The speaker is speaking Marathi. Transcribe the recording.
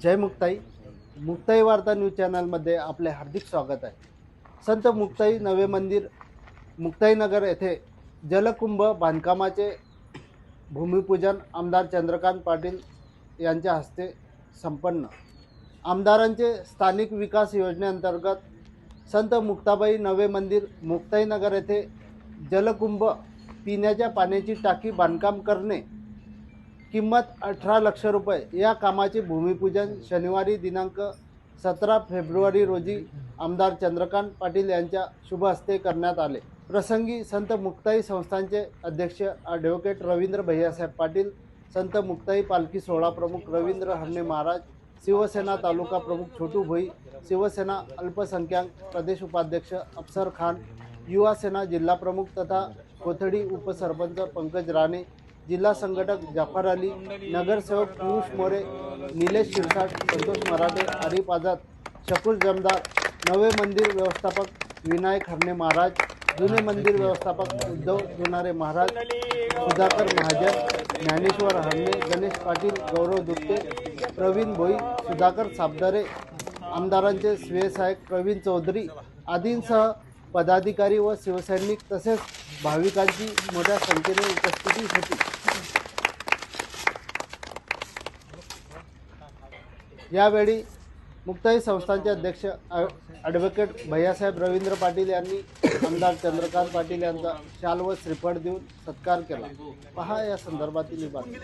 जय मुक्ताई. मुक्ताई वार्ता न्यूज चॅनलमध्ये आपले हार्दिक स्वागत आहे. संत मुक्ताई नवे मंदिर मुक्ताईनगर येथे जलकुंभ बांधकामाचे भूमिपूजन आमदार चंद्रकांत पाटील यांच्या हस्ते संपन्न. आमदारांचे स्थानिक विकास योजनेअंतर्गत संत मुक्ताबाई नवे मंदिर मुक्ताईनगर येथे जलकुंभ पिण्याच्या पाण्याची टाकी बांधकाम करणे, किंमत 18 लाख रुपये. या कामाचे भूमिपूजन शनिवारी दिनांक 17 फेब्रुवारी रोजी आमदार चंद्रकांत पाटील यांच्या शुभ हस्ते करण्यात आले. प्रसंगी संत मुक्ताई संस्थानचे अध्यक्ष ॲडव्होकेट रवींद्र भैयासाहेब पाटील, संत मुक्ताई पालखी सोहळा प्रमुख रवींद्र हरणे महाराज, शिवसेना तालुका प्रमुख छोटू भोई, शिवसेना अल्पसंख्याक प्रदेश उपाध्यक्ष अफसर खान, युवा सेना जिल्हा प्रमुख तथा कोथडी उपसरपंच पंकज राणे, जिल्हा संघटक जाफर अली, नगरसेवक पियुष मोरे, निलेश शिरसाट, संतोष मराठे, आरिफ आझाद, शकूर जमदार, नवे मंदिर व्यवस्थापक विनायक हरणे महाराज, जुने मंदिर व्यवस्थापक उद्धव जुनारे महाराज, सुधाकर महाजन, ज्ञानेश्वर हरणे, गणेश पाटील, गौरव दुत्ते, प्रवीण भोई, सुधाकर साबदारे, आमदारांचे स्वयंसहायक प्रवीण चौधरी आदींसह पदाधिकारी व शिवसैनिक तसेच भाविकांची मोठ्या संख्येने उपस्थिती होती. यावेळी मुक्ताई संस्थानचे अध्यक्ष ॲडव्होकेट भैयासाहेब रवींद्र पाटील यांनी आमदार चंद्रकांत पाटील यांचा शाल व श्रीफळ देऊन सत्कार केला. पहा या संदर्भातील ही बातमी.